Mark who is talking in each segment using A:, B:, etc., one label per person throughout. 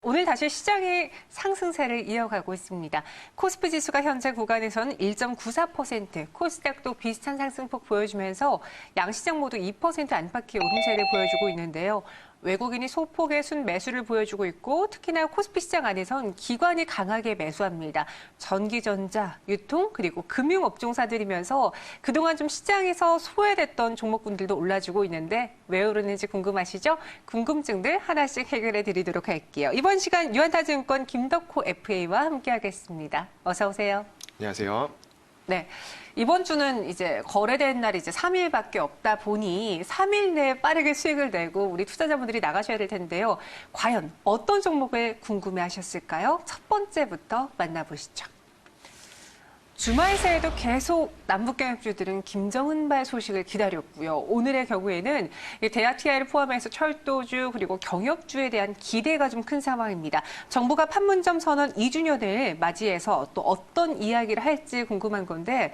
A: 오늘 다시 시장이 상승세를 이어가고 있습니다. 코스피 지수가 현재 구간에서는 1.94%, 코스닥도 비슷한 상승폭 보여주면서 양시장 모두 2% 안팎의 오름세를 보여주고 있는데요. 외국인이 소폭의 순매수를 보여주고 있고 특히나 코스피 시장 안에선 기관이 강하게 매수합니다. 전기전자, 유통, 그리고 금융업종사들이면서 그동안 좀 시장에서 소외됐던 종목군들도 올라주고 있는데 왜 오르는지 궁금하시죠? 궁금증들 하나씩 해결해 드리도록 할게요. 이번 시간 유한타증권 김덕호 FA와 함께하겠습니다. 어서 오세요.
B: 안녕하세요.
A: 네. 이번 주는 이제 거래된 날이 이제 3일밖에 없다 보니 3일 내에 빠르게 수익을 내고 우리 투자자분들이 나가셔야 될 텐데요. 과연 어떤 종목을 궁금해하셨을까요? 첫 번째부터 만나보시죠. 주말 새에도 계속 남북경협주들은 김정은발 소식을 기다렸고요. 오늘의 경우에는 대아TI를 포함해서 철도주 그리고 경협주에 대한 기대가 좀 큰 상황입니다. 정부가 판문점 선언 2주년을 맞이해서 또 어떤 이야기를 할지 궁금한 건데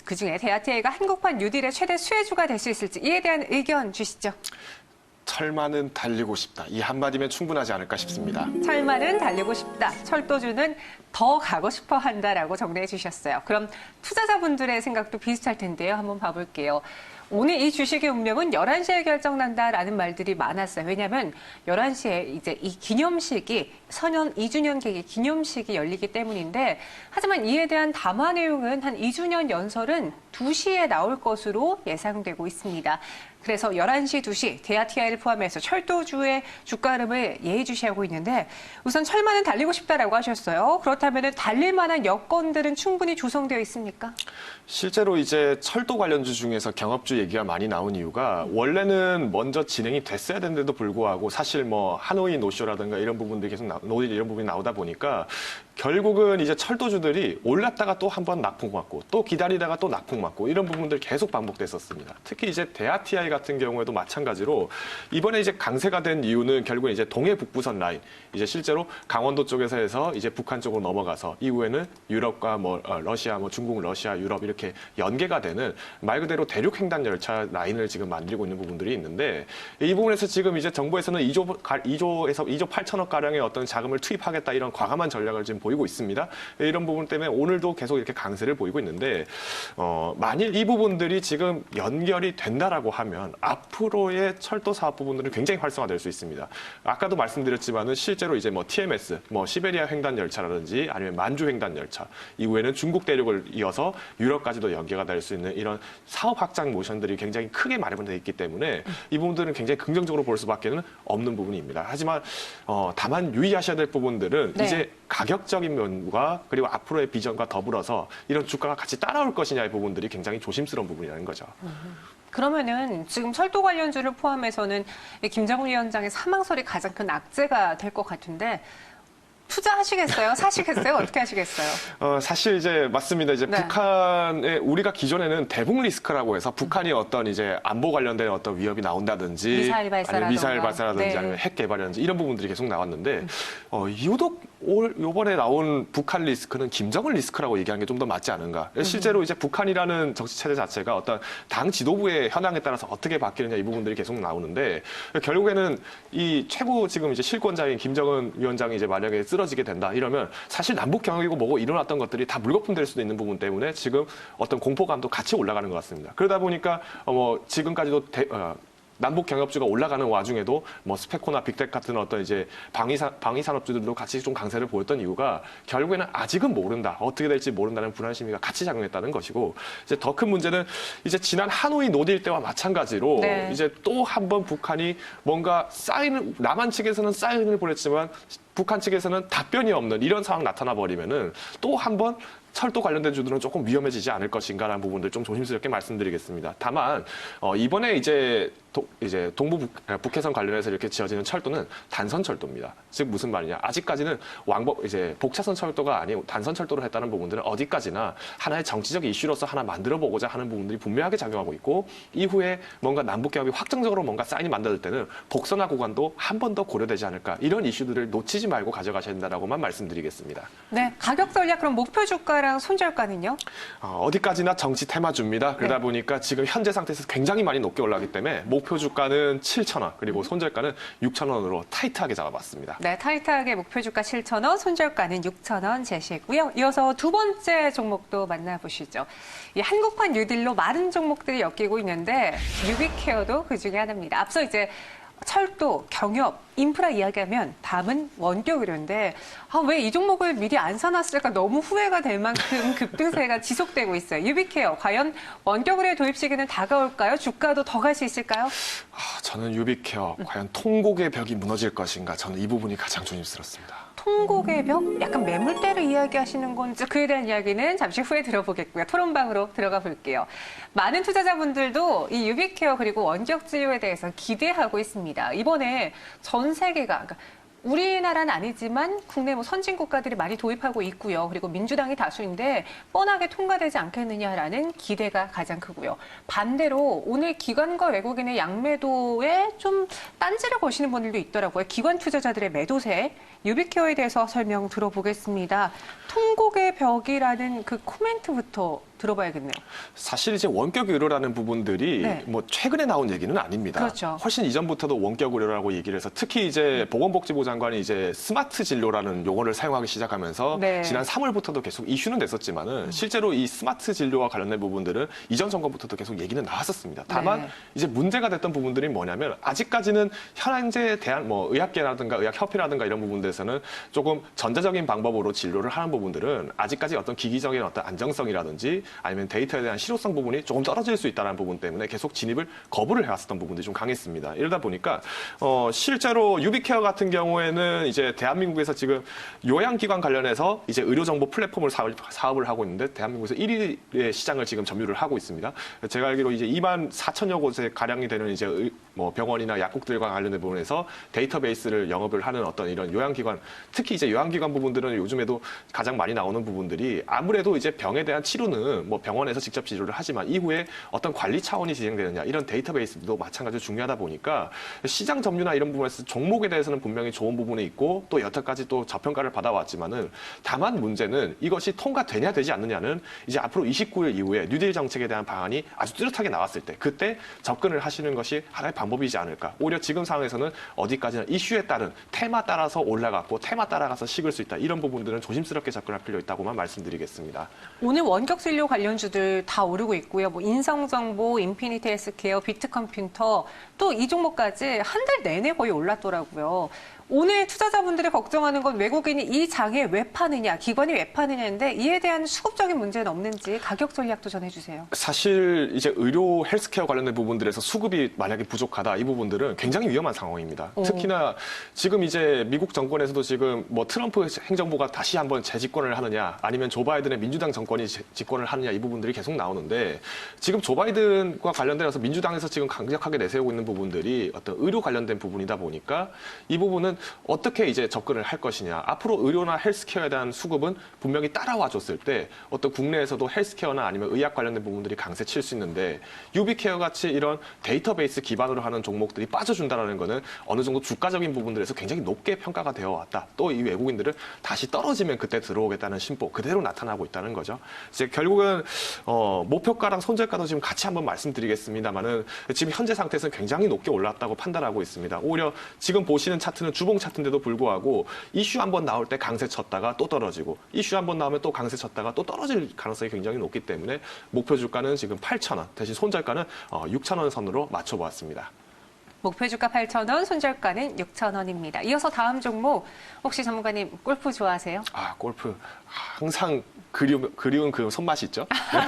A: 그중에 대아TI가 한국판 뉴딜의 최대 수혜주가 될 수 있을지 이에 대한 의견 주시죠.
B: 철마는 달리고 싶다. 이 한마디면 충분하지 않을까 싶습니다.
A: 철마는 달리고 싶다. 철도주는 더 가고 싶어 한다라고 정리해 주셨어요. 그럼 투자자분들의 생각도 비슷할 텐데요. 한번 봐볼게요. 오늘 이 주식의 운명은 11시에 결정난다라는 말들이 많았어요. 왜냐하면 11시에 이제 이 기념식이 선언 2주년 계기 기념식이 열리기 때문인데 하지만 이에 대한 담화 내용은 한 2주년 연설은 2시에 나올 것으로 예상되고 있습니다. 그래서 11시, 2시 대아TI를 포함해서 철도주의 주가 흐름을 예의주시하고 있는데 우선 철마는 달리고 싶다라고 하셨어요. 그렇다면 달릴 만한 여건들은 충분히 조성되어 있습니까?
B: 실제로 이제 철도 관련주 중에서 경업주 얘기가 많이 나온 이유가 원래는 먼저 진행이 됐어야 되는데도 불구하고 사실 뭐 하노이 노쇼라든가 이런 부분들이 계속 노딜 이런 부분이 나오다 보니까 결국은 이제 철도주들이 올랐다가 또 한 번 낙폭 맞고 또 기다리다가 또 낙폭 맞고 이런 부분들 계속 반복됐었습니다. 특히 이제 대아TI 같은 경우에도 마찬가지로 이번에 이제 강세가 된 이유는 결국은 이제 동해 북부선 라인 이제 실제로 강원도 쪽에서 해서 이제 북한 쪽으로 넘어가서 이후에는 유럽과 뭐 러시아, 뭐 중국, 러시아, 유럽 이렇게 연계가 되는 말 그대로 대륙 횡단 열차 라인을 지금 만들고 있는 부분들이 있는데 이 부분에서 지금 이제 정부에서는 2조에서 2조 8천억 가량의 어떤 자금을 투입하겠다 이런 과감한 전략을 지금 보이고 있습니다. 이런 부분 때문에 오늘도 계속 이렇게 강세를 보이고 있는데 만일 이 부분들이 지금 연결이 된다라고 하면 앞으로의 철도 사업 부분들은 굉장히 활성화될 수 있습니다. 아까도 말씀드렸지만은 실제로 이제 뭐 TMS, 뭐 시베리아 횡단 열차라든지 아니면 만주 횡단 열차, 이후에는 중국 대륙을 이어서 유럽까지도 연계가 될 수 있는 이런 사업 확장 모션들이 굉장히 크게 마련되어 있기 때문에 이 부분들은 굉장히 긍정적으로 볼 수밖에는 없는 부분입니다. 하지만 다만 유의하셔야 될 부분들은
A: 네.
B: 이제 가격적인 면과 그리고 앞으로의 비전과 더불어서 이런 주가가 같이 따라올 것이냐의 부분들이 굉장히 조심스러운 부분이라는 거죠.
A: 그러면은 지금 철도 관련주를 포함해서는 김정은 위원장의 사망설이 가장 큰 악재가 될 것 같은데 투자하시겠어요? 사시겠어요? 어떻게 하시겠어요?
B: 사실 이제 맞습니다. 이제
A: 네.
B: 북한에 우리가 기존에는 대북 리스크라고 해서 북한이 어떤 이제 안보 관련된 어떤 위협이 나온다든지
A: 미사일 발사라든가.
B: 아니면 미사일 발사라든지
A: 네.
B: 아니면 핵 개발이라든지 이런 부분들이 계속 나왔는데 유독 요번에 나온 북한 리스크는 김정은 리스크라고 얘기하는 게 좀 더 맞지 않은가. 실제로 이제 북한이라는 정치 체제 자체가 어떤 당 지도부의 현황에 따라서 어떻게 바뀌느냐 이 부분들이 계속 나오는데 결국에는 이 최고 지금 이제 실권자인 김정은 위원장이 이제 만약에 쓰러지게 된다 이러면 사실 남북 경협이고 뭐고 일어났던 것들이 다 물거품 될 수도 있는 부분 때문에 지금 어떤 공포감도 같이 올라가는 것 같습니다. 그러다 보니까 뭐 지금까지도 남북 경협주가 올라가는 와중에도 뭐 스페코나 빅텍 같은 어떤 이제 방위 산업주들도 같이 좀 강세를 보였던 이유가 결국에는 아직은 모른다. 어떻게 될지 모른다는 불안 심리가 같이 작용했다는 것이고 이제 더 큰 문제는 이제 지난 하노이 노딜 때와 마찬가지로
A: 네.
B: 이제 또 한 번 북한이 뭔가 사인을 남한 측에서는 사인을 보냈지만 북한 측에서는 답변이 없는 이런 상황 나타나 버리면은 또 한 번 철도 관련된 주들은 조금 위험해지지 않을 것인가라는 부분들 좀 조심스럽게 말씀드리겠습니다. 다만 이번에 이제 동부 북해선 관련해서 이렇게 지어지는 철도는 단선 철도입니다. 즉 무슨 말이냐? 아직까지는 이제 복차선 철도가 아니고 단선 철도를 했다는 부분들은 어디까지나 하나의 정치적 이슈로서 하나 만들어 보고자 하는 부분들이 분명하게 작용하고 있고 이후에 뭔가 남북 경협이 확정적으로 뭔가 사인이 만들어질 때는 복선화 구간도 한 번 더 고려되지 않을까 이런 이슈들을 놓치지 말고 가져가셔야 된다라고만 말씀드리겠습니다.
A: 네, 가격 전략 그럼 목표 주가를 목표가랑 손절가는요?
B: 어디까지나 정치 테마주입니다. 그러다
A: 네.
B: 보니까 지금 현재 상태에서 굉장히 많이 높게 올라가기 때문에 목표 주가는 7,000원 그리고 손절가는 6,000원으로 타이트하게 잡아봤습니다.
A: 네, 타이트하게 목표 주가 7,000원, 손절가는 6,000원 제시했고요. 이어서 두 번째 종목도 만나보시죠. 이 한국판 뉴딜로 많은 종목들이 엮이고 있는데 유비케어도 그중에 하나입니다. 앞서 이제 철도, 경협, 인프라 이야기하면 다음은 원격의료인데 왜 이 종목을 미리 안 사놨을까 너무 후회가 될 만큼 급등세가 지속되고 있어요. 유비케어 과연 원격의료 도입 시기는 다가올까요? 주가도 더 갈 수 있을까요?
B: 저는 유비케어 과연 통곡의 벽이 무너질 것인가 저는 이 부분이 가장 조심스럽습니다.
A: 통곡의 벽? 약간 매물대를 이야기하시는 건지 그에 대한 이야기는 잠시 후에 들어보겠고요. 토론방으로 들어가 볼게요. 많은 투자자분들도 이 유비케어 그리고 원격 진료에 대해서 기대하고 있습니다. 이번에 전 세계가 그러니까 우리나라는 아니지만 국내 선진 국가들이 많이 도입하고 있고요. 그리고 민주당이 다수인데 뻔하게 통과되지 않겠느냐라는 기대가 가장 크고요. 반대로 오늘 기관과 외국인의 양매도에 좀 딴지를 거시는 분들도 있더라고요. 기관 투자자들의 매도세, 유비케어에 대해서 설명 들어보겠습니다. 통곡의 벽이라는 그 코멘트부터 들어봐야겠네요.
B: 사실 이제 원격 의료라는 부분들이
A: 네.
B: 뭐 최근에 나온 얘기는 아닙니다.
A: 그렇죠.
B: 훨씬 이전부터도 원격 의료라고 얘기를 해서 특히 이제 보건복지부 장관이 이제 스마트 진료라는 용어를 사용하기 시작하면서
A: 네.
B: 지난 3월부터도 계속 이슈는 됐었지만은 실제로 이 스마트 진료와 관련된 부분들은 이전 정권부터도 계속 얘기는 나왔었습니다. 다만
A: 네.
B: 이제 문제가 됐던 부분들이 뭐냐면 아직까지는 현재 대한 뭐 의학계라든가 의학협회라든가 이런 부분들에서는 조금 전자적인 방법으로 진료를 하는 부분들은 아직까지 어떤 기기적인 어떤 안정성이라든지 아니면 데이터에 대한 실효성 부분이 조금 떨어질 수 있다는 부분 때문에 계속 진입을 거부를 해왔었던 부분들이 좀 강했습니다. 이러다 보니까 실제로 유비케어 같은 경우에는 이제 대한민국에서 지금 요양기관 관련해서 이제 의료정보 플랫폼을 사업을 하고 있는데 대한민국에서 1위의 시장을 지금 점유를 하고 있습니다. 제가 알기로 이제 2만 4천여 곳에 가량이 되는 이제 뭐 병원이나 약국들과 관련된 부분에서 데이터베이스를 영업을 하는 어떤 이런 요양기관, 특히 이제 요양기관 부분들은 요즘에도 가장 많이 나오는 부분들이 아무래도 이제 병에 대한 치료는 뭐 병원에서 직접 치료를 하지만 이후에 어떤 관리 차원이 진행되느냐 이런 데이터베이스도 마찬가지로 중요하다 보니까 시장 점유나 이런 부분에서 종목에 대해서는 분명히 좋은 부분이 있고 또 여태까지 또 저평가를 받아왔지만은 다만 문제는 이것이 통과되냐 되지 않느냐는 이제 앞으로 29일 이후에 뉴딜 정책에 대한 방안이 아주 뚜렷하게 나왔을 때 그때 접근을 하시는 것이 하나의 방법이지 않을까. 오히려 지금 상황에서는 어디까지나 이슈에 따른 테마 따라서 올라갔고 테마 따라가서 식을 수 있다. 이런 부분들은 조심스럽게 접근할 필요 있다고만 말씀드리겠습니다.
A: 오늘 원격 진료 관련주들 다 오르고 있고요. 뭐 인성정보, 인피니티 헬스케어, 비트컴퓨터 또 이 종목까지 한 달 내내 거의 올랐더라고요. 오늘 투자자분들이 걱정하는 건 외국인이 이 장에 왜 파느냐, 기관이 왜 파느냐인데 이에 대한 수급적인 문제는 없는지 가격 전략도 전해주세요.
B: 사실 이제 의료 헬스케어 관련된 부분들에서 수급이 만약에 부족하다 이 부분들은 굉장히 위험한 상황입니다. 특히나 지금 이제 미국 정권에서도 지금 뭐 트럼프 행정부가 다시 한번 재집권을 하느냐 아니면 조 바이든의 민주당 정권이 집권을 하느냐 이 부분들이 계속 나오는데 지금 조 바이든과 관련돼서 민주당에서 지금 강력하게 내세우고 있는 부분들이 어떤 의료 관련된 부분이다 보니까 이 부분은 어떻게 이제 접근을 할 것이냐. 앞으로 의료나 헬스케어에 대한 수급은 분명히 따라와 줬을 때 어떤 국내에서도 헬스케어나 아니면 의학 관련된 부분들이 강세 칠 수 있는데 유비케어 같이 이런 데이터베이스 기반으로 하는 종목들이 빠져준다는 거는 어느 정도 주가적인 부분들에서 굉장히 높게 평가가 되어 왔다. 또 이 외국인들은 다시 떨어지면 그때 들어오겠다는 심보 그대로 나타나고 있다는 거죠. 이제 결국은 목표가랑 손절가도 지금 같이 한번 말씀드리겠습니다만은 지금 현재 상태에서는 굉장히 높게 올랐다고 판단하고 있습니다. 오히려 지금 보시는 차트는 주봉 차트인데도 불구하고 이슈 한번 나올 때 강세 쳤다가 또 떨어지고 이슈 한번 나오면 또 강세 쳤다가 또 떨어질 가능성이 굉장히 높기 때문에 목표 주가는 지금 8,000원 대신 손절가는 6,000원 선으로 맞춰보았습니다.
A: 목표 주가 8,000원, 손절가는 6,000원입니다. 이어서 다음 종목 혹시 전문가님 골프 좋아하세요?
B: 골프 항상 그리운 그 손맛이 있죠.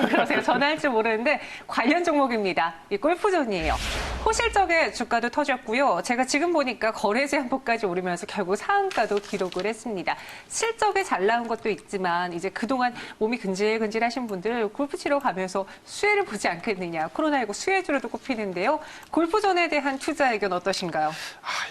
A: 그러세요. 저는 할 줄 모르는데 관련 종목입니다. 이 골프존이에요. 호실적의 주가도 터졌고요. 제가 지금 보니까 거래 제한폭까지 오르면서 결국 상한가도 기록을 했습니다. 실적이 잘 나온 것도 있지만 이제 그동안 몸이 근질근질하신 분들 골프 치러 가면서 수혜를 보지 않겠느냐. 코로나19 수혜주로도 꼽히는데요. 골프존에 대한 투자 의견 어떠신가요?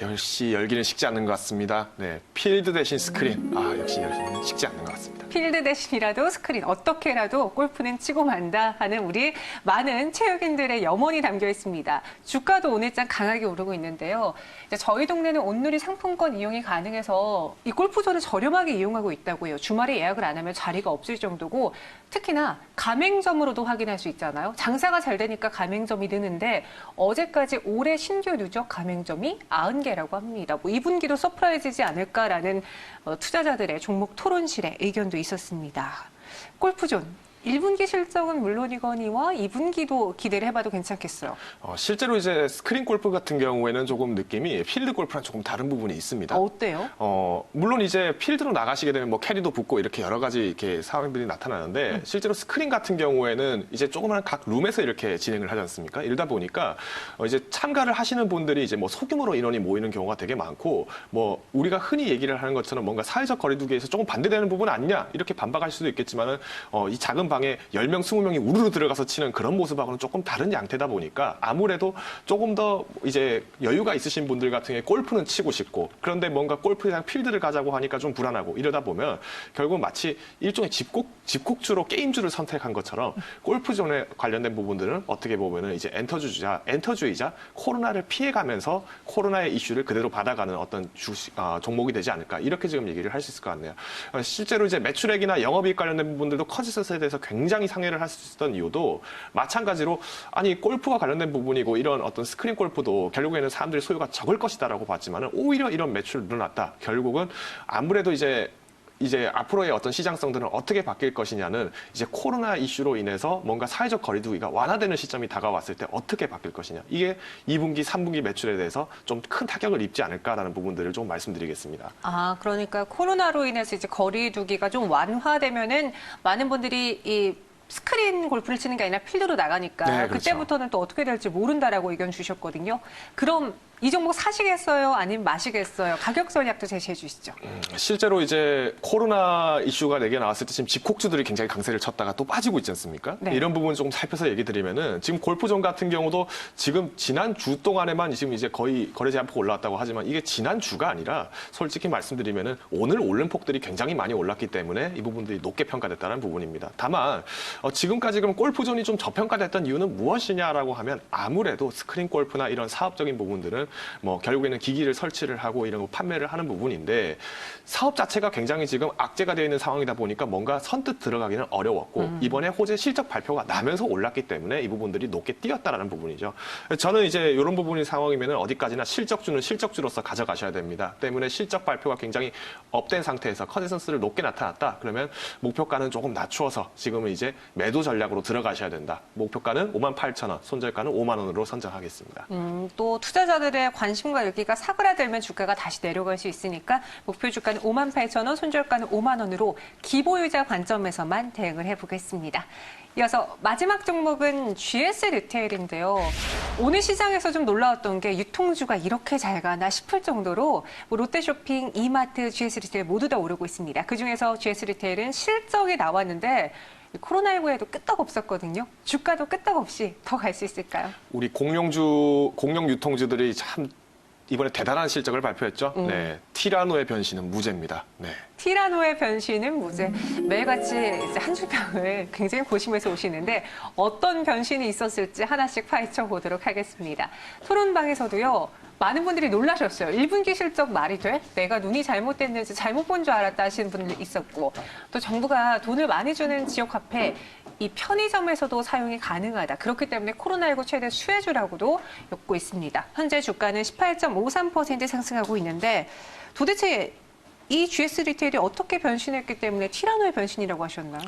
B: 역시 열기는 식지 않는 것 같습니다. 네, 필드 대신 스크린. 역시 열기는 식지 않는 것 같습니다.
A: 필드 대신이라도 스크린 어떻게라도 골프는 치고 만다 하는 우리 많은 체육인들의 염원이 담겨 있습니다. 주가도 오늘장 강하게 오르고 있는데요. 이제 저희 동네는 온누리 상품권 이용이 가능해서 이 골프존을 저렴하게 이용하고 있다고 해요. 주말에 예약을 안 하면 자리가 없을 정도고 특히나 가맹점으로도 확인할 수 있잖아요. 장사가 잘 되니까 가맹점이 느는데 어제까지 올해 신규 누적 가맹점이 90개라고 합니다. 뭐 2분기도 서프라이즈지 않을까라는 투자자들의 종목 토론실에 의견도 있었습니다. 골프존 1분기 실적은 물론이거니와 2분기도 기대를 해봐도 괜찮겠어요.
B: 실제로 이제 스크린 골프 같은 경우에는 조금 느낌이 필드 골프랑 조금 다른 부분이 있습니다.
A: 어때요?
B: 물론 이제 필드로 나가시게 되면 뭐 캐리도 붙고 이렇게 여러 가지 이렇게 상황들이 나타나는데 실제로 스크린 같은 경우에는 이제 조그마한 각 룸에서 이렇게 진행을 하지 않습니까? 이러다 보니까 이제 참가를 하시는 분들이 이제 뭐 소규모로 인원이 모이는 경우가 되게 많고 뭐 우리가 흔히 얘기를 하는 것처럼 뭔가 사회적 거리두기에서 조금 반대되는 부분 아니냐 이렇게 반박할 수도 있겠지만은 이 작은 방에 10명, 20명이 우르르 들어가서 치는 그런 모습하고는 조금 다른 양태다 보니까 아무래도 조금 더 이제 여유가 있으신 분들 같은 경우에 골프는 치고 싶고 그런데 뭔가 골프장 필드를 가자고 하니까 좀 불안하고 이러다 보면 결국 마치 일종의 집콕주로 게임주를 선택한 것처럼 골프존에 관련된 부분들은 어떻게 보면은 이제 엔터주의자 코로나를 피해가면서 코로나의 이슈를 그대로 받아가는 어떤 종목이 되지 않을까 이렇게 지금 얘기를 할 수 있을 것 같네요. 실제로 이제 매출액이나 영업이익 관련된 부분들도 커지스에 대해서 굉장히 상회를 할 수 있었던 이유도 마찬가지로 아니 골프와 관련된 부분이고 이런 어떤 스크린 골프도 결국에는 사람들의 소유가 적을 것이다라고 봤지만은 오히려 이런 매출이 늘어났다. 결국은 아무래도 이제 앞으로의 어떤 시장성들은 어떻게 바뀔 것이냐는 이제 코로나 이슈로 인해서 뭔가 사회적 거리두기가 완화되는 시점이 다가왔을 때 어떻게 바뀔 것이냐. 이게 2분기, 3분기 매출에 대해서 좀 큰 타격을 입지 않을까라는 부분들을 좀 말씀드리겠습니다.
A: 그러니까 코로나로 인해서 이제 거리두기가 좀 완화되면은 많은 분들이 이 스크린 골프를 치는 게 아니라 필드로 나가니까
B: 네, 그렇죠.
A: 그때부터는 또 어떻게 될지 모른다라고 의견 주셨거든요. 그럼 이 종목 사시겠어요? 아니면 마시겠어요? 가격 전략도 제시해 주시죠.
B: 실제로 이제 코로나 이슈가 내게 나왔을 때 지금 집콕주들이 굉장히 강세를 쳤다가 또 빠지고 있지 않습니까?
A: 네.
B: 이런 부분 좀 살펴서 얘기 드리면은 지금 골프존 같은 경우도 지금 지난 주 동안에만 지금 이제 거의 거래 제한폭 올라왔다고 하지만 이게 지난 주가 아니라 솔직히 말씀드리면은 오늘 오른 폭들이 굉장히 많이 올랐기 때문에 이 부분들이 높게 평가됐다는 부분입니다. 다만 지금까지 그럼 골프존이 좀 저평가됐던 이유는 무엇이냐라고 하면 아무래도 스크린 골프나 이런 사업적인 부분들은 뭐 결국에는 기기를 설치를 하고 이런 거 판매를 하는 부분인데 사업 자체가 굉장히 지금 악재가 되어 있는 상황이다 보니까 뭔가 선뜻 들어가기는 어려웠고 이번에 호재 실적 발표가 나면서 올랐기 때문에 이 부분들이 높게 뛰었다라는 부분이죠. 저는 이제 이런 부분이 상황이면은 어디까지나 실적주는 실적주로서 가져가셔야 됩니다. 때문에 실적 발표가 굉장히 업된 상태에서 컨센서스를 높게 나타났다. 그러면 목표가는 조금 낮추어서 지금은 이제 매도 전략으로 들어가셔야 된다. 목표가는 58,000원, 손절가는 5만 원으로 선정하겠습니다.
A: 또 투자자들의 관심과 열기가 사그라들면 주가가 다시 내려갈 수 있으니까 목표 주가는 58,000원, 손절가는 5만 원으로 기보유자 관점에서만 대응을 해보겠습니다. 이어서 마지막 종목은 GS 리테일인데요. 오늘 시장에서 좀 놀라웠던 게 유통주가 이렇게 잘 가나 싶을 정도로 뭐 롯데쇼핑, 이마트, GS 리테일 모두 다 오르고 있습니다. 그중에서 GS 리테일은 실적이 나왔는데 코로나19에도 끄떡 없었거든요. 주가도 끄떡 없이 더 갈 수 있을까요?
B: 우리 공룡 유통주들이 참 이번에 대단한 실적을 발표했죠. 네, 티라노의 변신은 무죄입니다. 네.
A: 티라노의 변신은 무죄. 매일같이 이제 한 줄평을 굉장히 고심해서 오시는데 어떤 변신이 있었을지 하나씩 파헤쳐 보도록 하겠습니다. 토론방에서도요. 많은 분들이 놀라셨어요. 1분기 실적 말이 돼? 내가 눈이 잘못됐는지 잘못 본 줄 알았다 하시는 분들 있었고 또 정부가 돈을 많이 주는 지역화폐 이 편의점에서도 사용이 가능하다. 그렇기 때문에 코로나19 최대 수혜주라고도 엮고 있습니다. 현재 주가는 18.53% 상승하고 있는데 도대체 이 GS 리테일이 어떻게 변신했기 때문에 티라노의 변신이라고 하셨나요?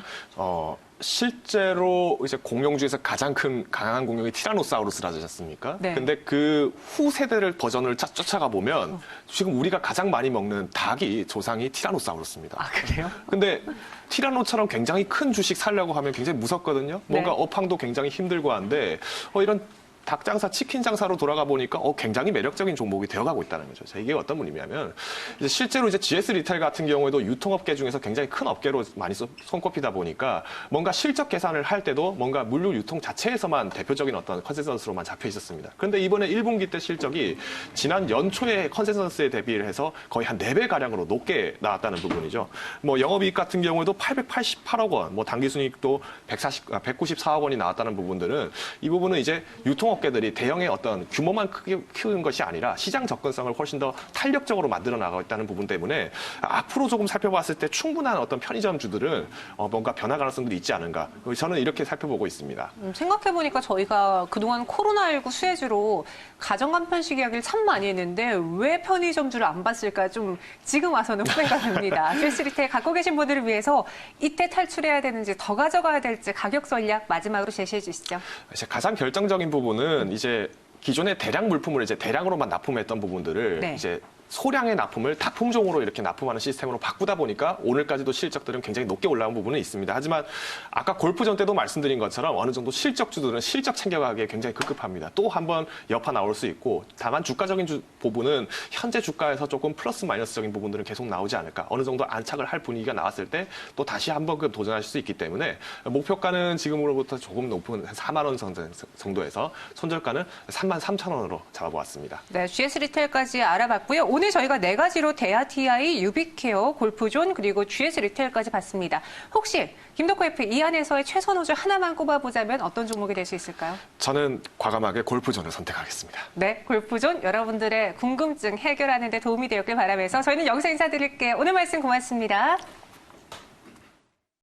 B: 실제로 이제 공룡주에서 가장 강한 공룡이 티라노사우루스라지 않습니까?
A: 네.
B: 근데 그 후 세대를 버전을 쫓아가 보면 지금 우리가 가장 많이 먹는 닭이 조상이 티라노사우루스입니다.
A: 아, 그래요?
B: 근데 티라노처럼 굉장히 큰 주식 사려고 하면 굉장히 무섭거든요. 뭔가
A: 네.
B: 업황도 굉장히 힘들고 한데 이런 닭 장사, 치킨 장사로 돌아가 보니까 굉장히 매력적인 종목이 되어가고 있다는 거죠. 자, 이게 어떤 의미냐면 이제 실제로 이제 GS 리테일 같은 경우에도 유통업계 중에서 굉장히 큰 업계로 많이 손꼽히다 보니까 뭔가 실적 계산을 할 때도 뭔가 물류 유통 자체에서만 대표적인 어떤 컨센서스로만 잡혀 있었습니다. 그런데 이번에 1분기 때 실적이 지난 연초에 컨센서스에 대비를 해서 거의 한 4배 가량으로 높게 나왔다는 부분이죠. 뭐 영업이익 같은 경우에도 888억 원, 뭐 당기순이익도 194억 원이 나왔다는 부분들은 이 부분은 이제 유통업계들이 대형의 어떤 규모만 크게 키우는 것이 아니라 시장 접근성을 훨씬 더 탄력적으로 만들어 나가고 있다는 부분 때문에 앞으로 조금 살펴봤을 때 충분한 어떤 편의점주들은 뭔가 변화 가능성들이 있지 않은가. 저는 이렇게 살펴보고 있습니다.
A: 생각해보니까 저희가 그동안 코로나19 수혜주로 가정간편식 이야기를 참 많이 했는데 왜 편의점주를 안 봤을까 좀 지금 와서는 후회가 됩니다. GS 리테일 갖고 계신 분들을 위해서 이때 탈출해야 되는지 더 가져가야 될지 가격 전략 마지막으로 제시해 주시죠.
B: 이제 가장 결정적인 부분은 이제 기존의 대량 물품을 이제 대량으로만 납품했던 부분들을
A: 네.
B: 이제 소량의 납품을 다품종으로 이렇게 납품하는 시스템으로 바꾸다 보니까 오늘까지도 실적들은 굉장히 높게 올라온 부분은 있습니다. 하지만 아까 골프전 때도 말씀드린 것처럼 어느 정도 실적주들은 실적 챙겨가기에 굉장히 급급합니다. 또 한번 여파 나올 수 있고 다만 주가적인 부분은 현재 주가에서 조금 플러스 마이너스적인 부분들은 계속 나오지 않을까. 어느 정도 안착을 할 분위기가 나왔을 때 또 다시 한번 도전하실 수 있기 때문에 목표가는 지금으로부터 조금 높은 한 4만 원 정도에서 손절가는 3만 3천 원으로 잡아보았습니다.
A: 네, GS 리테일까지 알아봤고요. 오늘 저희가 4가지로 대하TI, 유비케어, 골프존 그리고 GS 리테일까지 봤습니다. 혹시 김덕호 F 이 안에서의 최선 호주 하나만 꼽아보자면 어떤 종목이 될 수 있을까요?
B: 저는 과감하게 골프존을 선택하겠습니다.
A: 네, 골프존 여러분들의 궁금증 해결하는 데 도움이 되었길 바라면서 저희는 여기서 인사드릴게요. 오늘 말씀 고맙습니다.